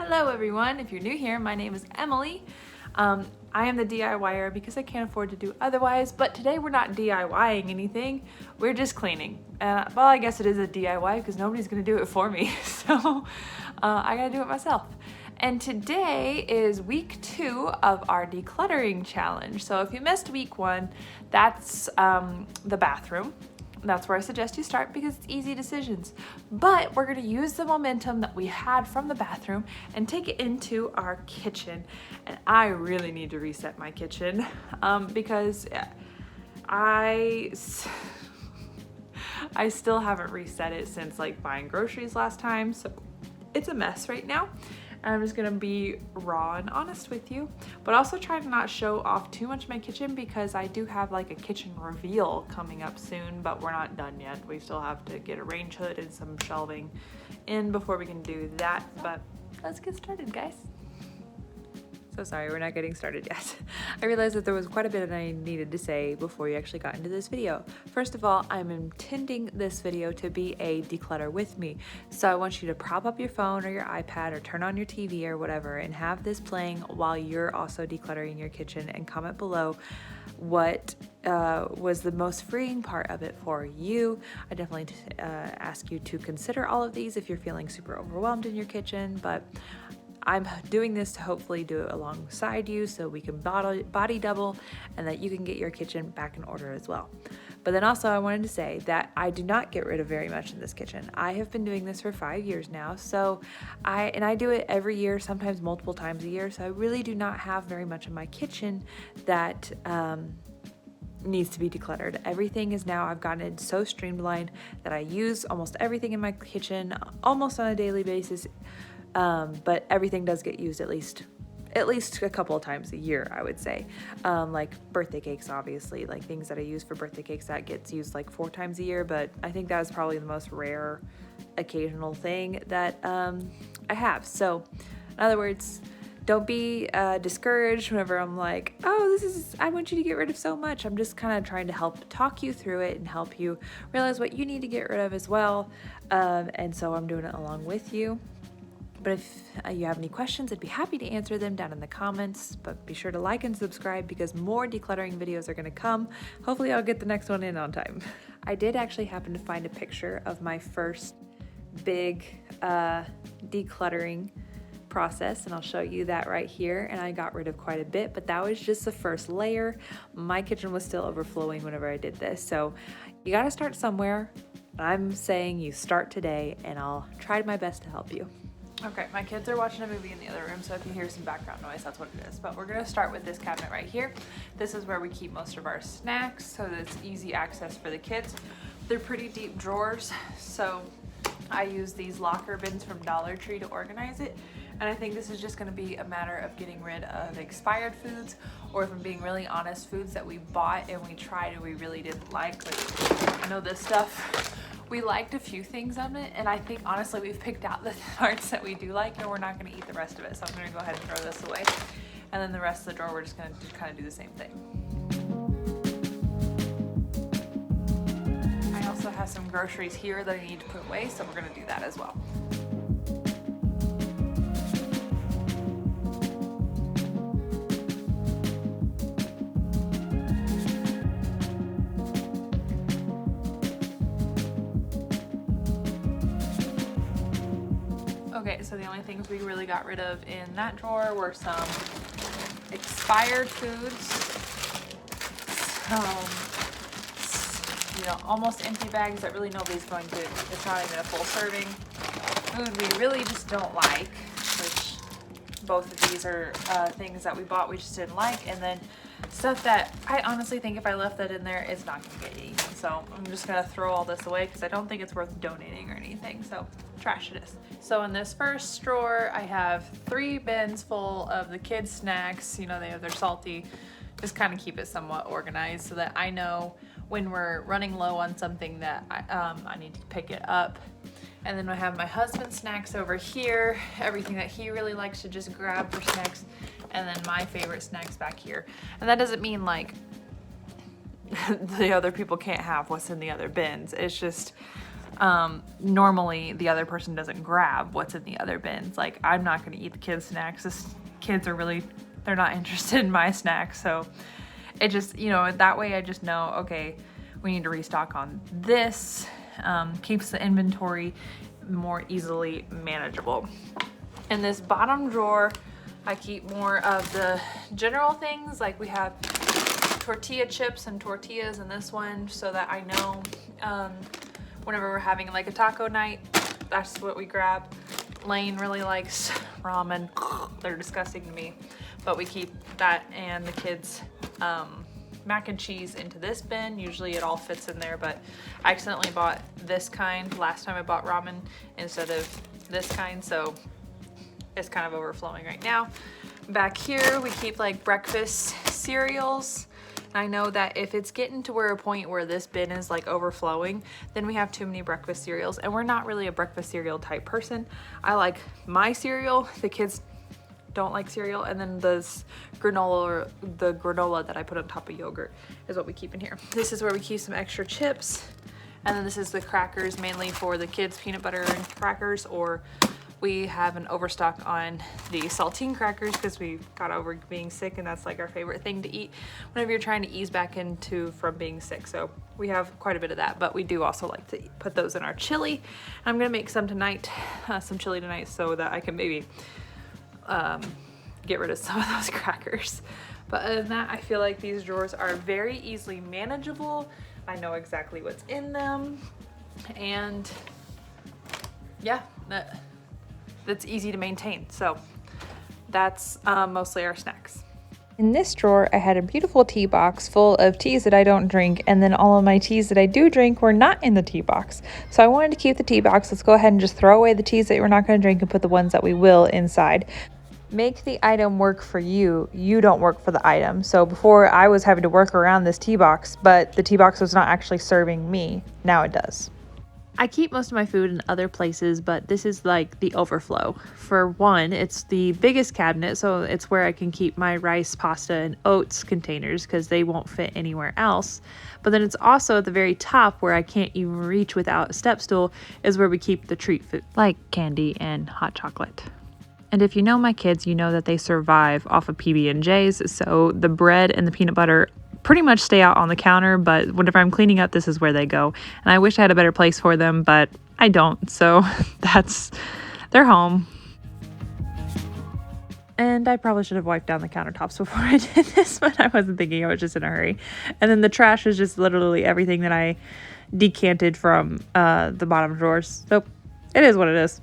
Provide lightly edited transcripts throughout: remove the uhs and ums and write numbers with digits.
Hello everyone, if you're new here, my name is Emily. I am the DIYer because I can't afford to do otherwise, but today we're not DIYing anything, we're just cleaning. Well, I guess it is a DIY because nobody's gonna do it for me, so I gotta do it myself. And today is week 2 of our decluttering challenge. So if you missed week 1, that's the bathroom. That's where I suggest you start because it's easy decisions. But we're gonna use the momentum that we had from the bathroom and take it into our kitchen. And I really need to reset my kitchen because I still haven't reset it since like buying groceries last time. So it's a mess right now. I'm just gonna be raw and honest with you, but also try to not show off too much of my kitchen because I do have like a kitchen reveal coming up soon, but we're not done yet. We still have to get a range hood and some shelving in before we can do that, but let's get started, guys. So sorry, we're not getting started yet. I realized that there was quite a bit that I needed to say before you actually got into this video. First of all, I'm intending this video to be a declutter with me. So I want you to prop up your phone or your iPad or turn on your TV or whatever and have this playing while you're also decluttering your kitchen, and comment below what was the most freeing part of it for you. I definitely ask you to consider all of these if you're feeling super overwhelmed in your kitchen, but I'm doing this to hopefully do it alongside you so we can body double and that you can get your kitchen back in order as well. But then also I wanted to say that I do not get rid of very much in this kitchen. I have been doing this for 5 years now, so I do it every year, sometimes multiple times a year, so I really do not have very much in my kitchen that needs to be decluttered. Everything is now, I've gotten it so streamlined that I use almost everything in my kitchen almost on a daily basis. But everything does get used at least a couple of times a year, I would say. Like birthday cakes, obviously, like things that I use for birthday cakes, that gets used like 4 times a year, but I think that is probably the most rare occasional thing that I have. So in other words, don't be discouraged whenever I'm like, oh, I want you to get rid of so much. I'm just kind of trying to help talk you through it and help you realize what you need to get rid of as well. And so I'm doing it along with you. But if you have any questions, I'd be happy to answer them down in the comments. But be sure to like and subscribe because more decluttering videos are going to come. Hopefully I'll get the next one in on time. I did actually happen to find a picture of my first big decluttering process, and I'll show you that right here. And I got rid of quite a bit, but that was just the first layer. My kitchen was still overflowing whenever I did this. So you got to start somewhere. I'm saying you start today, and I'll try my best to help you. Okay, my kids are watching a movie in the other room, so if you hear some background noise, that's what it is. But we're gonna start with this cabinet right here. This is where we keep most of our snacks, so that it's easy access for the kids. They're pretty deep drawers, so I use these locker bins from Dollar Tree to organize it. And I think this is just gonna be a matter of getting rid of expired foods, or if I'm being really honest, foods that we bought and we tried and we really didn't like I know this stuff. We liked a few things on it, and I think honestly we've picked out the parts that we do like, and we're not going to eat the rest of it. So I'm going to go ahead and throw this away, and then the rest of the drawer we're just going to kind of do the same thing. I also have some groceries here that I need to put away, so we're going to do that as well. Okay, so the only things we really got rid of in that drawer were some expired foods, some, almost empty bags that really nobody's going to, it's not even a full serving. Food we really just don't like, which both of these are things that we bought we just didn't like, and then stuff that I honestly think if I left that in there, it's not gonna get eaten. So I'm just gonna throw all this away because I don't think it's worth donating or anything. So trash it is. So in this first drawer, I have 3 bins full of the kids' snacks. They're salty. Just kind of keep it somewhat organized so that I know when we're running low on something that I need to pick it up. And then I have my husband's snacks over here, everything that he really likes to just grab for snacks, and then my favorite snacks back here. And that doesn't mean like the other people can't have what's in the other bins. It's just normally the other person doesn't grab what's in the other bins. Like, I'm not going to eat the kids' snacks. Kids are really, they're not interested in my snacks. So it just, you know, that way I just know, okay, we need to restock on this. Keeps the inventory more easily manageable. In this bottom drawer, I keep more of the general things. Like, we have tortilla chips and tortillas in this one, so that I know whenever we're having like a taco night, that's what we grab. Lane really likes ramen. They're disgusting to me, but we keep that and the kids' mac and cheese into this bin. Usually it all fits in there, but I accidentally bought this kind last time I bought ramen instead of this kind, so it's kind of overflowing right now. Back here we keep like breakfast cereals. I know that if it's getting to a point where this bin is like overflowing, then we have too many breakfast cereals, and we're not really a breakfast cereal type person. I like my cereal, the kids don't like cereal, and then this granola, or the granola that I put on top of yogurt, is what we keep in here. This is where we keep some extra chips, and then this is the crackers, mainly for the kids, peanut butter and crackers, or we have an overstock on the saltine crackers because we got over being sick, and that's like our favorite thing to eat whenever you're trying to ease back into from being sick. So we have quite a bit of that, but we do also like to put those in our chili. I'm gonna make some tonight, some chili tonight, so that I can maybe get rid of some of those crackers. But other than that, I feel like these drawers are very easily manageable. I know exactly what's in them, and yeah, that's easy to maintain. So that's mostly our snacks. In this drawer, I had a beautiful tea box full of teas that I don't drink, and then all of my teas that I do drink were not in the tea box. So I wanted to keep the tea box. Let's go ahead and just throw away the teas that we're not going to drink and put the ones that we will inside. Make the item work for you. You don't work for the item. So before, I was having to work around this tea box, but the tea box was not actually serving me. Now it does. I keep most of my food in other places, but this is like the overflow. For one, it's the biggest cabinet, so it's where I can keep my rice, pasta, and oats containers because they won't fit anywhere else. But then it's also at the very top, where I can't even reach without a step stool, is where we keep the treat food, like candy and hot chocolate. And if you know my kids, you know that they survive off of PB&Js, so the bread and the peanut butter pretty much stay out on the counter, but whenever I'm cleaning up, this is where they go. And I wish I had a better place for them, but I don't, so they're home. And I probably should have wiped down the countertops before I did this, but I wasn't thinking, I was just in a hurry. And then the trash is just literally everything that I decanted from the bottom drawers. So it is what it is.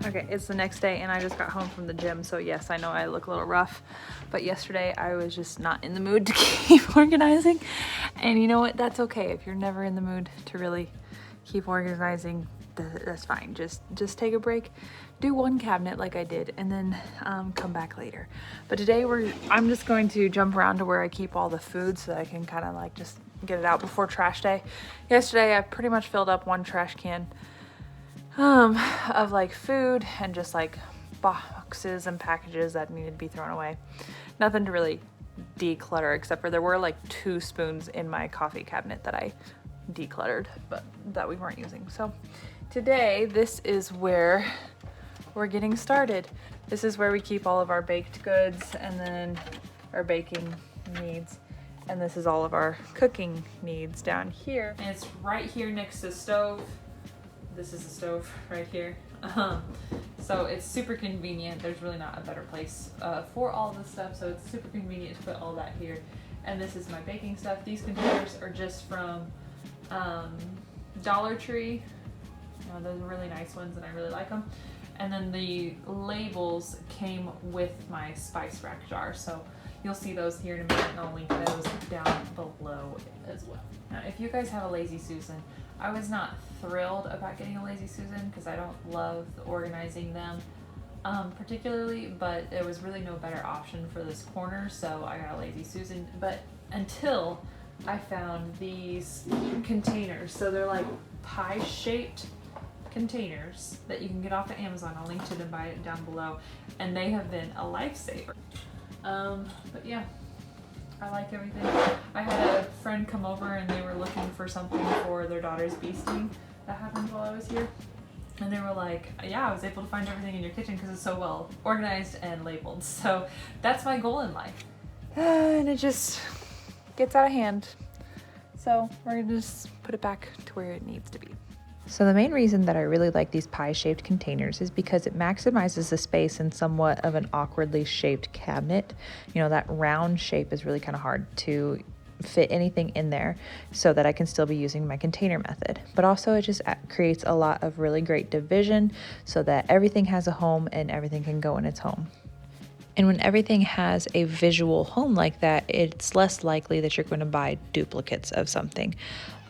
Okay, it's the next day and I just got home from the gym, so yes, I know I look a little rough, but yesterday I was just not in the mood to keep organizing, and you know what, that's okay. If you're never in the mood to really keep organizing, that's fine. Just take a break, do one cabinet like I did, and then come back later. But today I'm just going to jump around to where I keep all the food so that I can kind of like just get it out before trash day. Yesterday I pretty much filled up one trash can of like food and just like boxes and packages that needed to be thrown away. Nothing to really declutter, except for there were like 2 spoons in my coffee cabinet that I decluttered, but that we weren't using. So today, this is where we're getting started. This is where we keep all of our baked goods and then our baking needs. And this is all of our cooking needs down here. And it's right here next to the stove. This is the stove right here. So it's super convenient. There's really not a better place for all this stuff, so it's super convenient to put all that here. And this is my baking stuff. These containers are just from Dollar Tree. Those are really nice ones and I really like them. And then the labels came with my spice rack jar, so you'll see those here in a minute, and I'll link those down below as well. Now, if you guys have a Lazy Susan, I was not thrilled about getting a Lazy Susan because I don't love organizing them particularly, but there was really no better option for this corner, so I got a Lazy Susan. But until I found these containers. So they're like pie-shaped containers that you can get off of Amazon. I'll link to them by it down below. And they have been a lifesaver. But yeah, I like everything. I had a friend come over and they were looking for something for their daughter's bee sting that happened while I was here. And they were like, yeah, I was able to find everything in your kitchen because it's so well organized and labeled. So that's my goal in life. And it just gets out of hand. So we're gonna just put it back to where it needs to be. So the main reason that I really like these pie-shaped containers is because it maximizes the space in somewhat of an awkwardly shaped cabinet. You know, that round shape is really kind of hard to fit anything in there, so that I can still be using my container method. But also it just creates a lot of really great division so that everything has a home and everything can go in its home. And when everything has a visual home like that, it's less likely that you're going to buy duplicates of something.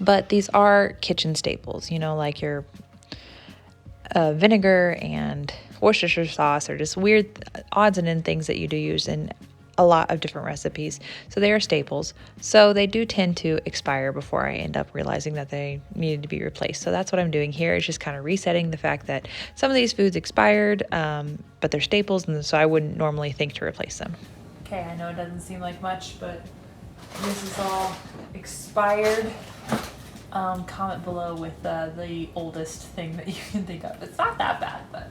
But these are kitchen staples, you know, like your vinegar and Worcestershire sauce, or just weird odds and ends things that you do use in a lot of different recipes. So they are staples. So they do tend to expire before I end up realizing that they needed to be replaced. So that's what I'm doing here, is just kind of resetting the fact that some of these foods expired, but they're staples, and so I wouldn't normally think to replace them. Okay, I know it doesn't seem like much, but this is all expired. Comment below with the oldest thing that you can think of. It's not that bad, but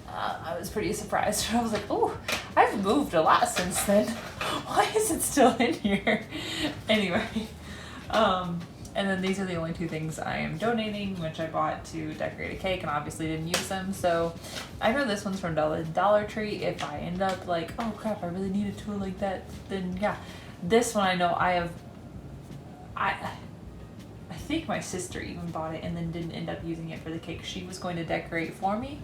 I was pretty surprised. I was like, oh, I've moved a lot since then. Why is it still in here? Anyway, and then these are the only two things I am donating, which I bought to decorate a cake and obviously didn't use them. So I know this one's from Dollar Tree. If I end up like, oh crap, I really need a tool like that, then yeah. This one I know I think my sister even bought it and then didn't end up using it for the cake she was going to decorate for me.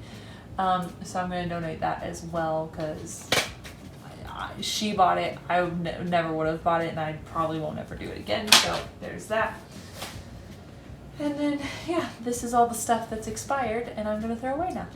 So I'm going to donate that as well, because she bought it. I never would have bought it, and I probably won't ever do it again. So there's that. And then, yeah, this is all the stuff that's expired and I'm going to throw away now.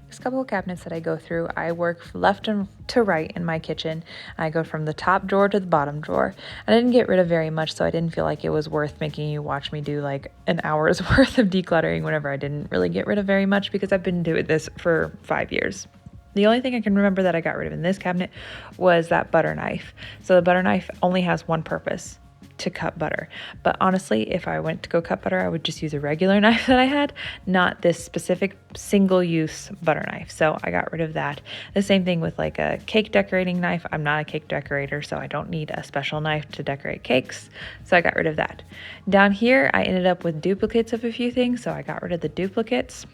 Next couple of cabinets that I go through, I work left to right in my kitchen. I go from the top drawer to the bottom drawer. I didn't get rid of very much, so I didn't feel like it was worth making you watch me do like an hour's worth of decluttering whenever I didn't really get rid of very much, because I've been doing this for 5 years. The only thing I can remember that I got rid of in this cabinet was that butter knife. So the butter knife only has one purpose: to cut butter. But honestly, if I went to go cut butter, I would just use a regular knife that I had, not this specific single-use butter knife. So I got rid of that. The same thing with like a cake decorating knife. I'm not a cake decorator, so I don't need a special knife to decorate cakes. So I got rid of that. Down here, I ended up with duplicates of a few things, so I got rid of the duplicates.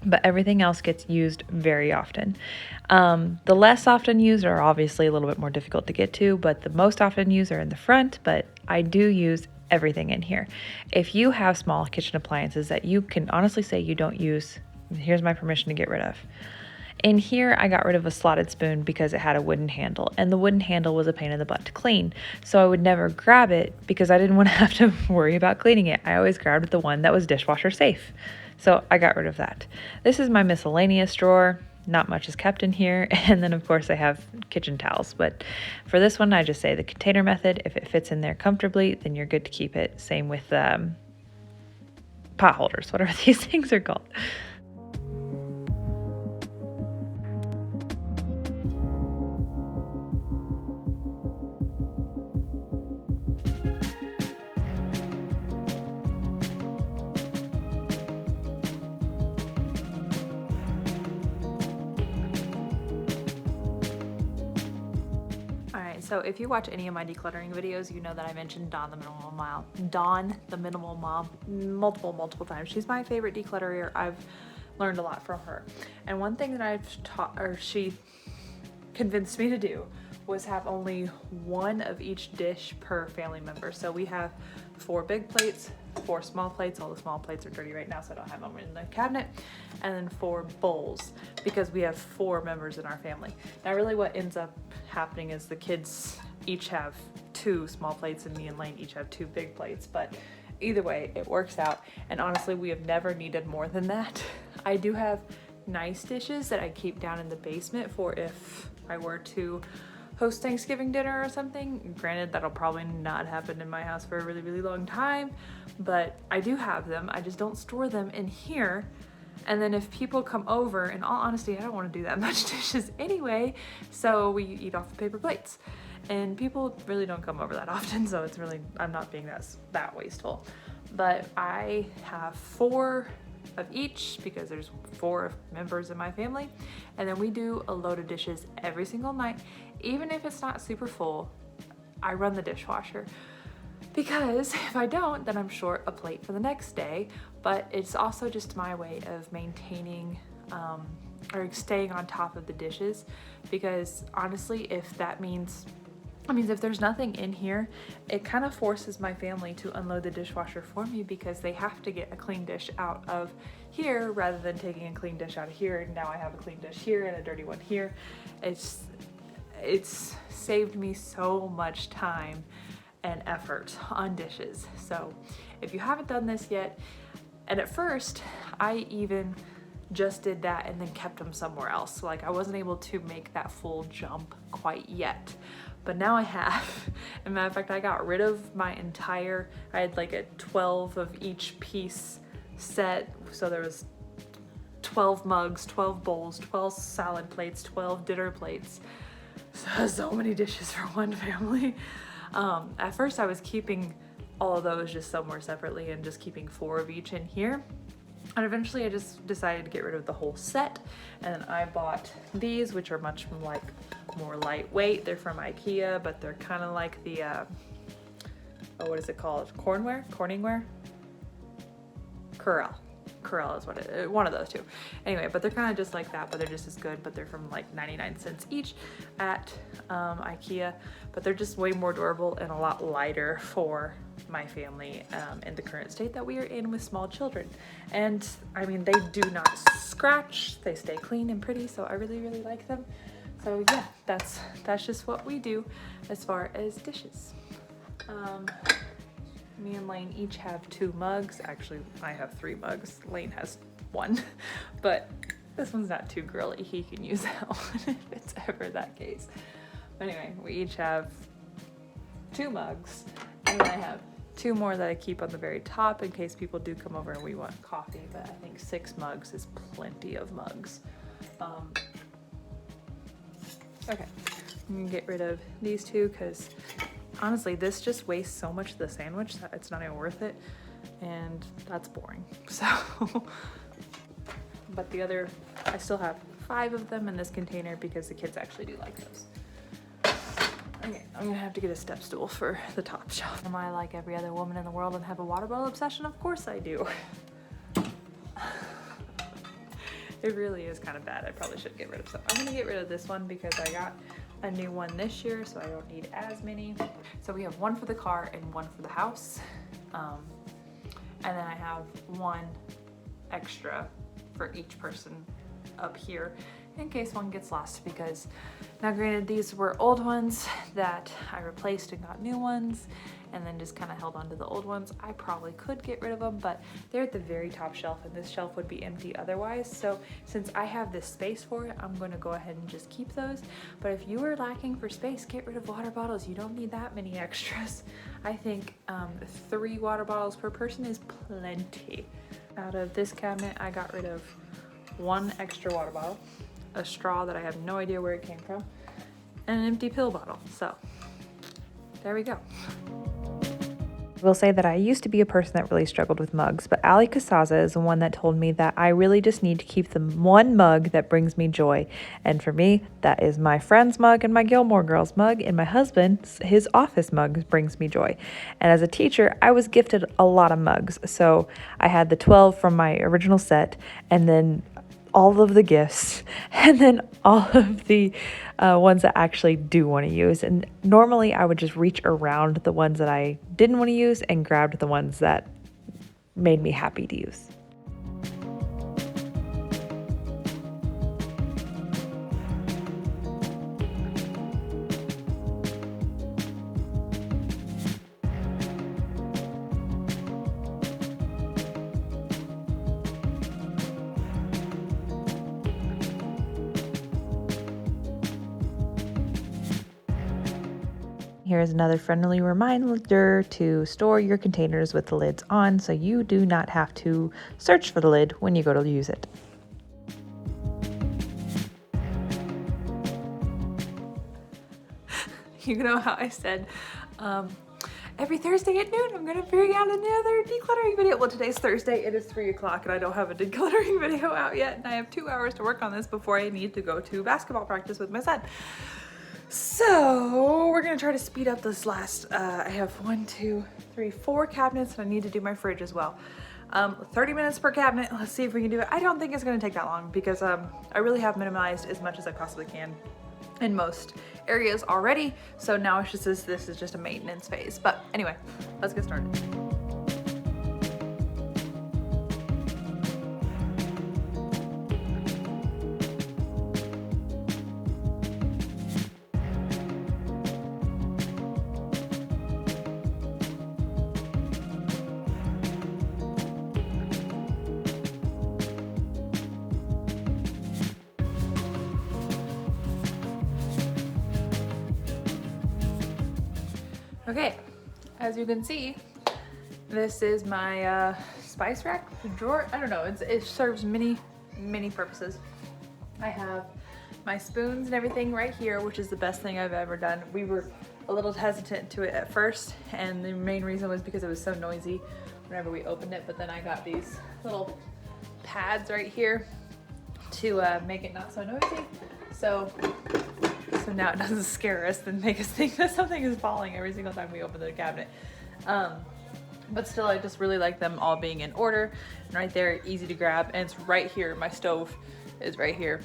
But everything else gets used very often. The less often used are obviously a little bit more difficult to get to, but the most often used are in the front, but I do use everything in here. If you have small kitchen appliances that you can honestly say you don't use, here's my permission to get rid of. In here, I got rid of a slotted spoon because it had a wooden handle, and the wooden handle was a pain in the butt to clean. So I would never grab it because I didn't want to have to worry about cleaning it. I always grabbed the one that was dishwasher safe. So I got rid of that. This is my miscellaneous drawer. Not much is kept in here. And then of course I have kitchen towels. But for this one, I just say the container method. If it fits in there comfortably, then you're good to keep it. Same with pot holders, whatever these things are called. So if you watch any of my decluttering videos, you know that I mentioned Dawn the Minimal Mom multiple times. She's my favorite declutterer. I've learned a lot from her. And one thing that I've taught, or she convinced me to do, was have only one of each dish per family member. So we have 4 big plates, 4 small plates. All the small plates are dirty right now, so I don't have them in the cabinet. And then 4 bowls, because we have 4 members in our family. Now really what ends up happening is the kids each have 2 small plates and me and Lane each have 2 big plates, but either way it works out. And honestly, we have never needed more than that. I do have nice dishes that I keep down in the basement for if I were to host Thanksgiving dinner or something. Granted, that'll probably not happen in my house for a really, really long time, but I do have them. I just don't store them in here. And then if people come over, in all honesty, I don't want to do that much dishes anyway, so we eat off the paper plates. And people really don't come over that often, so it's really, I'm not being that wasteful. But I have 4 of each because there's 4 members in my family, and then we do a load of dishes every single night. Even if it's not super full, I run the dishwasher, because if I don't, then I'm short a plate for the next day. But it's also just my way of maintaining or staying on top of the dishes, because honestly, if that means if there's nothing in here, it kind of forces my family to unload the dishwasher for me, because they have to get a clean dish out of here rather than taking a clean dish out of here. And now I have a clean dish here and a dirty one here. It's saved me so much time and effort on dishes. So if you haven't done this yet, and at first I even just did that and then kept them somewhere else. Like, I wasn't able to make that full jump quite yet. But now I have. As a matter of fact, I got rid of my entire, I had like a 12 of each piece set. So there was 12 mugs, 12 bowls, 12 salad plates, 12 dinner plates. So many dishes for one family. At first I was keeping all of those just somewhere separately and just keeping 4 of each in here. And eventually I just decided to get rid of the whole set, and then I bought these, which are much more lightweight. They're from IKEA, but they're kind of like the, what is it called? Corningware? Corel is what one of those two. Anyway, but they're kind of just like that, but they're just as good, but they're from like 99 cents each at IKEA, but they're just way more durable and a lot lighter for my family in the current state that we are in with small children. And they do not scratch, they stay clean and pretty, so I really, really like them. So yeah, that's just what we do as far as dishes. Me and Lane each have 2 mugs. Actually, I have 3 mugs. Lane has 1, but this one's not too girly. He can use that one if it's ever that case. But anyway, we each have 2 mugs, and then I have 2 more that I keep on the very top in case people do come over and we want coffee, but I think 6 mugs is plenty of mugs. Okay, I'm gonna get rid of these 2 because honestly, this just wastes so much of the sandwich that it's not even worth it, and that's boring. So, but the other, I still have 5 of them in this container because the kids actually do like those. Okay, I'm gonna have to get a step stool for the top shelf. Am I like every other woman in the world and have a water bottle obsession? Of course I do. It really is kind of bad. I probably should get rid of some. I'm gonna get rid of this one because I got a new one this year, so I don't need as many. So we have 1 for the car and 1 for the house. And then I have 1 extra for each person up here in case one gets lost, because now granted, these were old ones that I replaced and got new ones, and then just kind of held on to the old ones. I probably could get rid of them, but they're at the very top shelf and this shelf would be empty otherwise. So since I have this space for it, I'm going to go ahead and just keep those. But if you are lacking for space, get rid of water bottles. You don't need that many extras. I think 3 water bottles per person is plenty. Out of this cabinet, I got rid of 1 extra water bottle, a straw that I have no idea where it came from, and an empty pill bottle. So there we go. I will say that I used to be a person that really struggled with mugs, but Ali Casaza is the one that told me that I really just need to keep the 1 mug that brings me joy. And for me, that is my friend's mug and my Gilmore Girls mug, and my husband's, his office mug brings me joy. And as a teacher, I was gifted a lot of mugs. So I had the 12 from my original set, and then all of the gifts, and then all of the ones that I actually do want to use. And normally I would just reach around the ones that I didn't want to use and grabbed the ones that made me happy to use. Here's another friendly reminder to store your containers with the lids on so you do not have to search for the lid when you go to use it. You know how I said every Thursday at noon I'm gonna bring out another decluttering video. Well, today's Thursday, it is 3 o'clock and I don't have a decluttering video out yet, and I have 2 hours to work on this before I need to go to basketball practice with my son. So we're gonna try to speed up this last, I have 4 cabinets, and I need to do my fridge as well. 30 minutes per cabinet. Let's see if we can do it. I don't think it's gonna take that long because I really have minimized as much as I possibly can in most areas already. So now it's just this is just a maintenance phase. But anyway, let's get started. Okay, as you can see, this is my spice rack drawer. I don't know, it serves many purposes. I have my spoons and everything right here, which is the best thing I've ever done. We were a little hesitant to it at first, and the main reason was because it was so noisy whenever we opened it, but then I got these little pads right here to make it not so noisy. So now it doesn't scare us and make us think that something is falling every single time we open the cabinet. But still, I just really like them all being in order and right there, easy to grab. And it's right here. My stove is right here.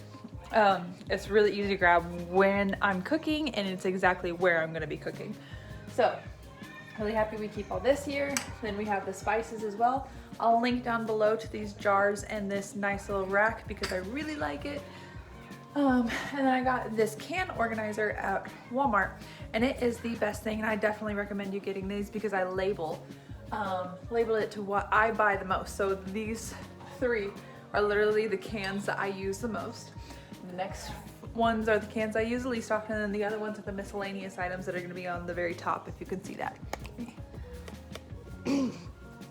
It's really easy to grab when I'm cooking, and it's exactly where I'm gonna be cooking. So really happy we keep all this here. Then we have the spices as well. I'll link down below to these jars and this nice little rack because I really like it. And then I got this can organizer at Walmart, and it is the best thing, and I definitely recommend you getting these because I label it to what I buy the most. So these 3 are literally the cans that I use the most. The next ones are the cans I use the least often, and then the other ones are the miscellaneous items that are going to be on the very top, if you can see that.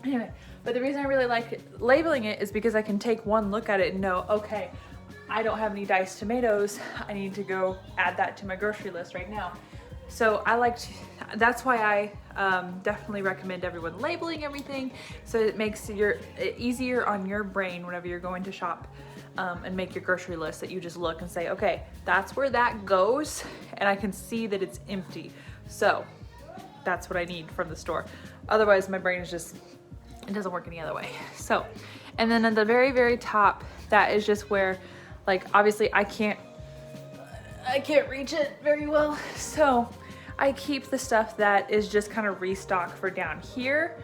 Anyway, but the reason I really like labeling it is because I can take one look at it and know, okay, I don't have any diced tomatoes. I need to go add that to my grocery list right now. So that's why I definitely recommend everyone labeling everything, so it makes it easier on your brain whenever you're going to shop and make your grocery list, that you just look and say, okay, that's where that goes, and I can see that it's empty. So that's what I need from the store. Otherwise, my brain is just, it doesn't work any other way. So, and then at the very top, that is just where, like, obviously I can't reach it very well, so I keep the stuff that is just kind of restock for down here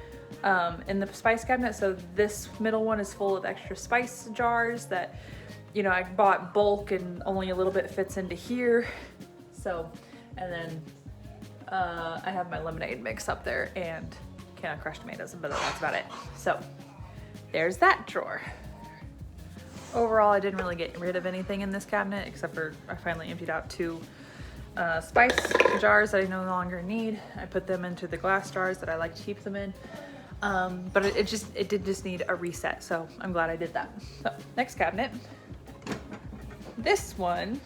in the spice cabinet. So this middle one is full of extra spice jars that, you know, I bought bulk and only a little bit fits into here. So, and then I have my lemonade mix up there and can of crushed tomatoes, but that's about it. So there's that drawer. Overall, I didn't really get rid of anything in this cabinet except for I finally emptied out 2 spice jars that I no longer need. I put them into the glass jars that I like to keep them in. But it did just need a reset, so I'm glad I did that. So next cabinet, this one,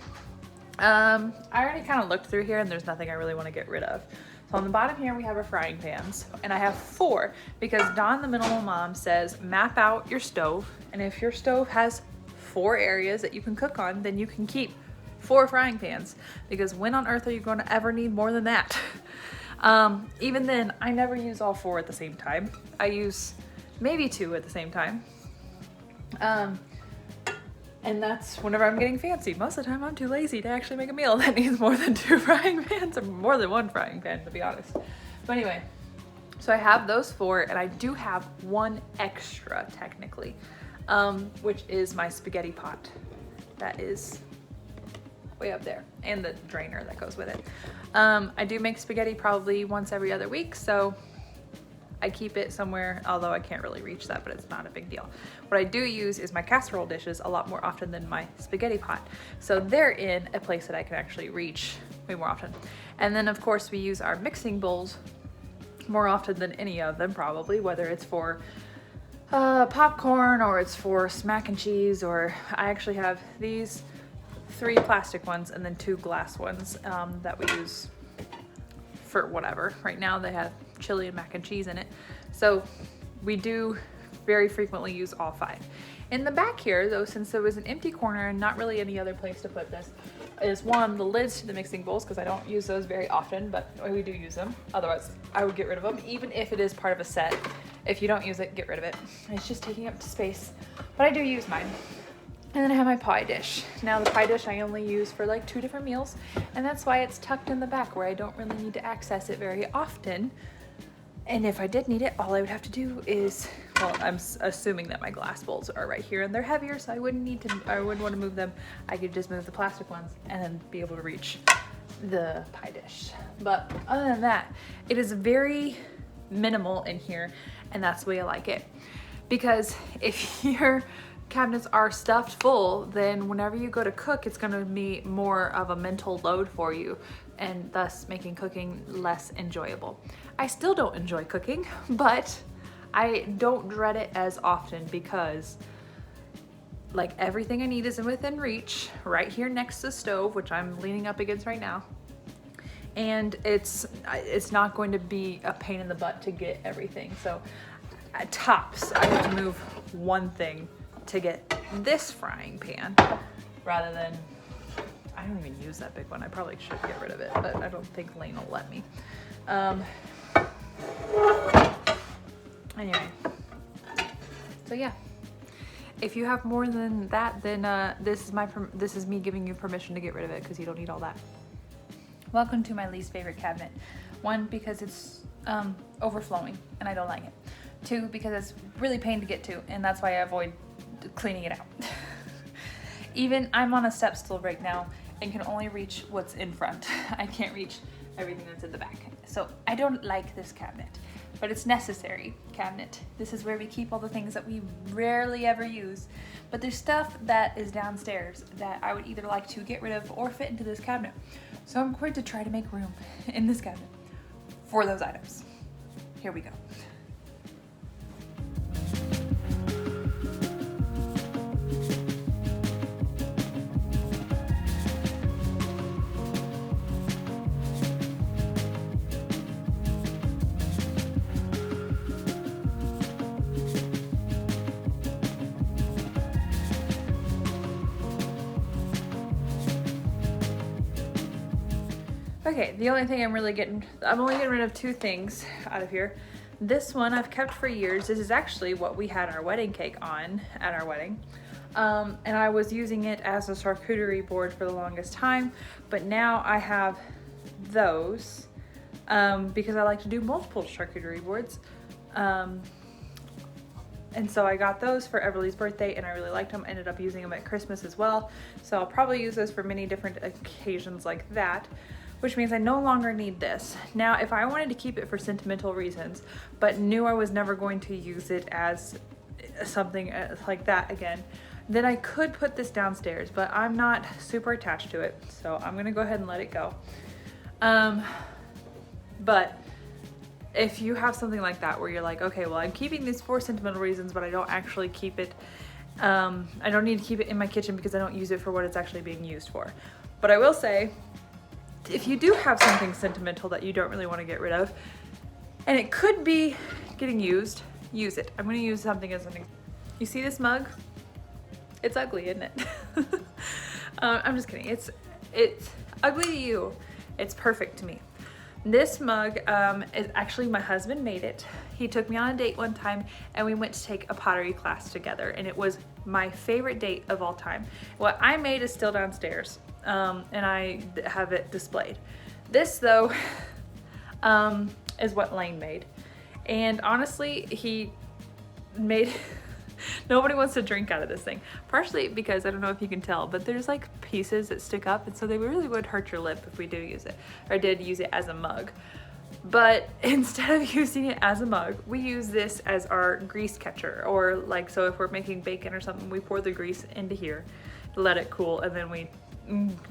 I already kind of looked through here and there's nothing I really want to get rid of. So on the bottom here we have our frying pans, and I have 4 because Dawn the Minimal Mom says map out your stove, and if your stove has 4 areas that you can cook on, then you can keep 4 frying pans, because when on earth are you going to ever need more than that? Even then, I never use all 4 at the same time. I use maybe 2 at the same time. And that's whenever I'm getting fancy. Most of the time I'm too lazy to actually make a meal that needs more than 2 frying pans, or more than 1 frying pan, to be honest. But anyway, so I have those 4, and I do have 1 extra technically, which is my spaghetti pot. That is way up there, and the drainer that goes with it. I do make spaghetti probably once every other week, so I keep it somewhere, although I can't really reach that, but it's not a big deal. What I do use is my casserole dishes a lot more often than my spaghetti pot. So they're in a place that I can actually reach way more often. And then of course we use our mixing bowls more often than any of them probably, whether it's for popcorn or it's for mac and cheese, or I actually have these 3 plastic ones and then 2 glass ones that we use for whatever. Right now they have chili and mac and cheese in it. So we do very frequently use all 5. In the back here though, since there was an empty corner and not really any other place to put this, is one, the lids to the mixing bowls, because I don't use those very often, but we do use them. Otherwise I would get rid of them, even if it is part of a set. If you don't use it, get rid of it. It's just taking up space, but I do use mine. And then I have my pie dish. Now the pie dish I only use for like 2 different meals, and that's why it's tucked in the back where I don't really need to access it very often. And if I did need it, all I would have to do is, well, I'm assuming that my glass bowls are right here and they're heavier, so I wouldn't want to move them. I could just move the plastic ones and then be able to reach the pie dish. But other than that, it is very minimal in here, and that's the way I like it. Because if your cabinets are stuffed full, then whenever you go to cook, it's going to be more of a mental load for you, and thus making cooking less enjoyable. I still don't enjoy cooking, but I don't dread it as often because like everything I need is within reach right here next to the stove, which I'm leaning up against right now. And it's not going to be a pain in the butt to get everything. So at tops, I have to move one thing to get this frying pan rather than, I don't even use that big one. I probably should get rid of it, but I don't think Lane will let me. Anyway, so yeah, if you have more than that, then this is me giving you permission to get rid of it because you don't need all that. Welcome to my least favorite cabinet. 1, because it's overflowing and I don't like it. 2, because it's really pain to get to, and that's why I avoid cleaning it out. Even I'm on a step stool right now and can only reach what's in front. I can't reach everything that's in the back. So I don't like this cabinet, but it's necessary cabinet. This is where we keep all the things that we rarely ever use. But there's stuff that is downstairs that I would either like to get rid of or fit into this cabinet. So I'm going to try to make room in this cabinet for those items. Here we go. Okay, the only thing I'm only getting rid of 2 things out of here. This one I've kept for years. This is actually what we had our wedding cake on at our wedding. And I was using it as a charcuterie board for the longest time, but now I have those because I like to do multiple charcuterie boards. And so I got those for Everly's birthday and I really liked them. Ended up using them at Christmas as well. So I'll probably use those for many different occasions like that, which means I no longer need this. Now, if I wanted to keep it for sentimental reasons, but knew I was never going to use it as something like that again, then I could put this downstairs, but I'm not super attached to it. So I'm gonna go ahead and let it go. But if you have something like that where you're like, okay, well, I'm keeping these for sentimental reasons, but I don't actually keep it, I don't need to keep it in my kitchen because I don't use it for what it's actually being used for. But I will say, if you do have something sentimental that you don't really want to get rid of, and it could be getting used, use it. I'm going to use something as an example. You see this mug? It's ugly, isn't it? I'm just kidding. It's ugly to you. It's perfect to me. This mug is actually, my husband made it. He took me on a date one time and we went to take a pottery class together, and it was my favorite date of all time. What I made is still downstairs, and I have it displayed. This though is what Lane made, and honestly he made nobody wants to drink out of this thing, partially because I don't know if you can tell, but there's like pieces that stick up, and so they really would hurt your lip if we do use it, or did use it as a mug. But instead of using it as a mug, we use this as our grease catcher, or like, so if we're making bacon or something, we pour the grease into here, let it cool, and then we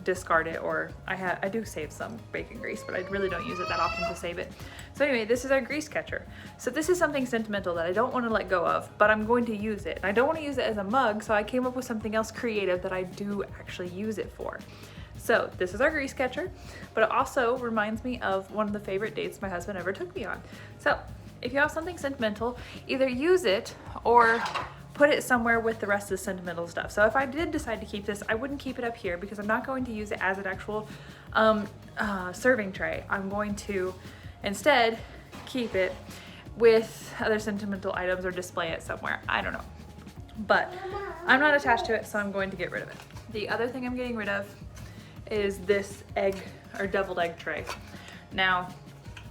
discard it, or I do save some bacon grease, but I really don't use it that often to save it. So anyway, this is our grease catcher. So this is something sentimental that I don't want to let go of, but I'm going to use it. And I don't want to use it as a mug, so I came up with something else creative that I do actually use it for. So this is our grease catcher, but it also reminds me of one of the favorite dates my husband ever took me on. So if you have something sentimental, either use it or put it somewhere with the rest of the sentimental stuff. So if I did decide to keep this, I wouldn't keep it up here because I'm not going to use it as an actual serving tray. I'm going to instead keep it with other sentimental items or display it somewhere. I don't know. But I'm not attached to it, so I'm going to get rid of it. The other thing I'm getting rid of is this egg or deviled egg tray. Now,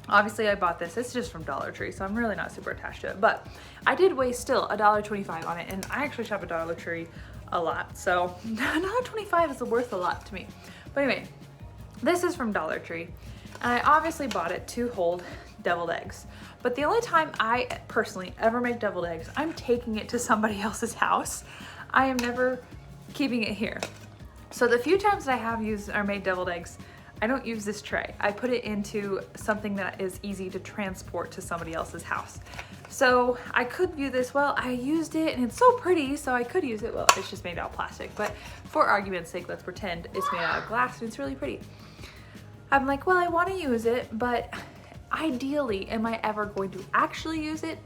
obviously I bought this. It's just from Dollar Tree, so I'm really not super attached to it. But I did waste still $1.25 on it, and I actually shop at Dollar Tree a lot. So $1.25 is worth a lot to me. But anyway, this is from Dollar Tree, and I obviously bought it to hold deviled eggs. But the only time I personally ever make deviled eggs, I'm taking it to somebody else's house. I am never keeping it here. So the few times that I have used or made deviled eggs, I don't use this tray. I put it into something that is easy to transport to somebody else's house. So I could view this, well, I used it and it's so pretty, so I could use it. Well, it's just made out of plastic, but for argument's sake, let's pretend it's made out of glass and it's really pretty. I'm like, well, I want to use it, but ideally, am I ever going to actually use it?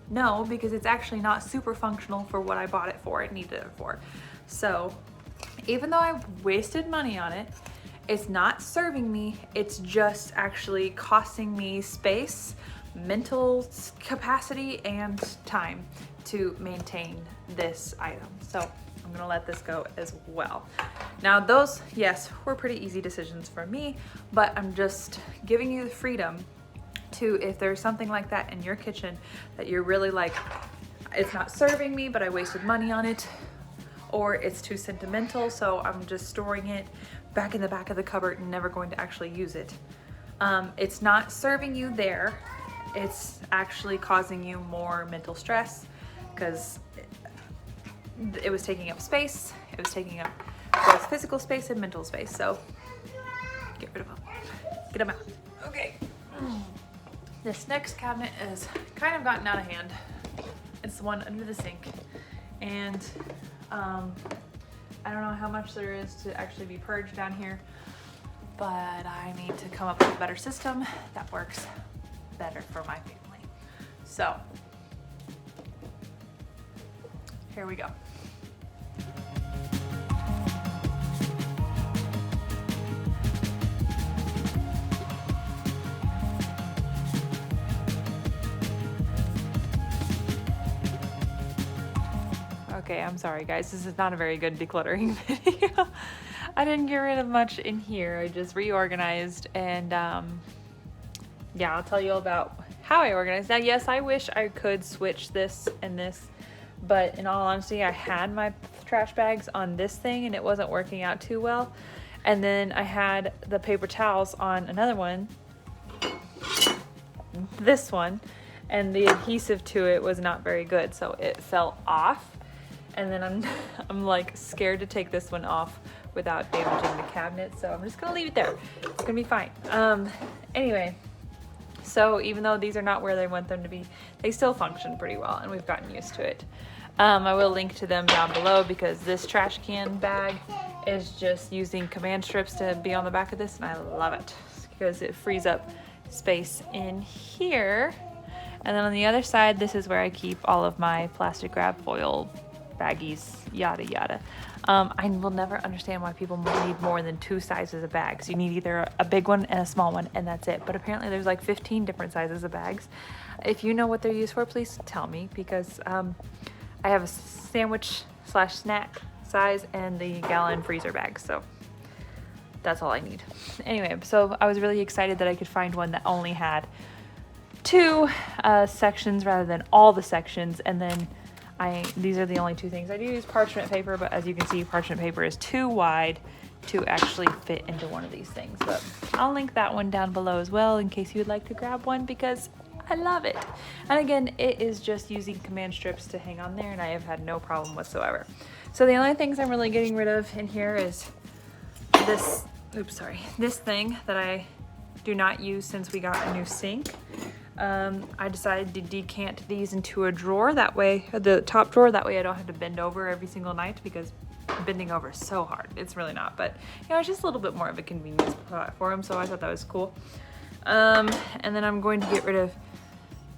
No, because it's actually not super functional for what I bought it for, it needed it for. So even though I wasted money on it, it's not serving me, it's just actually costing me space, mental capacity, and time to maintain this item. So I'm gonna let this go as well. Now those, yes, were pretty easy decisions for me, but I'm just giving you the freedom to, if there's something like that in your kitchen that you're really like, it's not serving me, but I wasted money on it, or it's too sentimental, so I'm just storing it back in the back of the cupboard and never going to actually use it. It's not serving you there, it's actually causing you more mental stress because it was taking up space, it was taking up both physical space and mental space, so get rid of them. Get them out. Okay. This next cabinet is kind of gotten out of hand. It's the one under the sink, and I don't know how much there is to actually be purged down here, but I need to come up with a better system that works better for my family. So here we go. Okay, I'm sorry guys, this is not a very good decluttering video. I didn't get rid of much in here, I just reorganized, and yeah, I'll tell you all about how I organized. Now yes, I wish I could switch this and this, but in all honesty, I had my trash bags on this thing and it wasn't working out too well. And then I had the paper towels on another one, this one, and the adhesive to it was not very good, so it fell off. And then I'm like scared to take this one off without damaging the cabinet, so I'm just gonna leave it there. It's gonna be fine. Anyway, so even though these are not where they want them to be, they still function pretty well and we've gotten used to it. I will link to them down below because this trash can bag is just using command strips to be on the back of this, and I love it because it frees up space in here. And then on the other side, this is where I keep all of my plastic wrap foil baggies, yada yada. I will never understand why people need more than 2 sizes of bags. You need either a big one and a small one, and that's it. But apparently there's like 15 different sizes of bags. If you know what they're used for, please tell me, because I have a sandwich / snack size and the gallon freezer bag, so that's all I need. Anyway, so I was really excited that I could find one that only had 2 sections rather than all the sections, and then these are the only 2 things. I do use parchment paper, but as you can see, parchment paper is too wide to actually fit into one of these things. But I'll link that one down below as well in case you would like to grab one, because I love it. And again, it is just using command strips to hang on there, and I have had no problem whatsoever. So the only things I'm really getting rid of in here is this thing that I do not use since we got a new sink. I decided to decant these into a drawer, that way, the top drawer, that way I don't have to bend over every single night, because bending over is so hard. It's really not, but you know, it's just a little bit more of a convenience for them, so I thought that was cool. And then I'm going to get rid of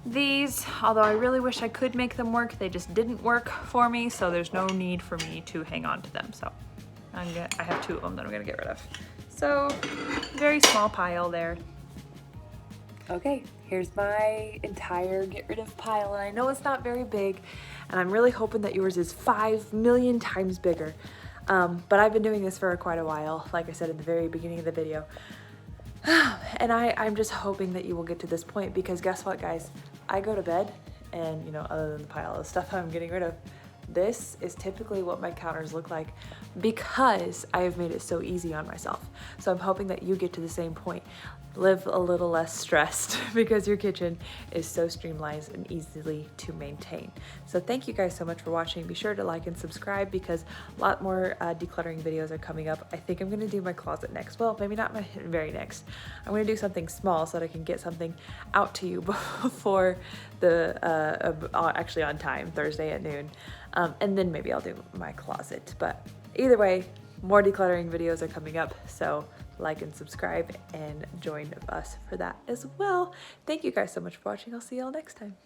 these, although I really wish I could make them work. They just didn't work for me, so there's no need for me to hang on to them. So I have 2 of them that I'm gonna get rid of. So very small pile there. Okay, here's my entire get rid of pile, and I know it's not very big, and I'm really hoping that yours is 5 million times bigger. But I've been doing this for quite a while, like I said at the very beginning of the video. And I'm just hoping that you will get to this point, because guess what, guys? I go to bed, and you know, other than the pile of stuff I'm getting rid of, this is typically what my counters look like, because I have made it so easy on myself. So I'm hoping that you get to the same point. Live a little less stressed because your kitchen is so streamlined and easily to maintain. So thank you guys so much for watching. Be sure to like and subscribe, because a lot more decluttering videos are coming up. I think I'm gonna do my closet next. Well, maybe not my very next. I'm gonna do something small so that I can get something out to you before the, actually on time, Thursday at noon. And then maybe I'll do my closet. But either way, more decluttering videos are coming up, so like and subscribe and join us for that as well. Thank you guys so much for watching. I'll see y'all next time.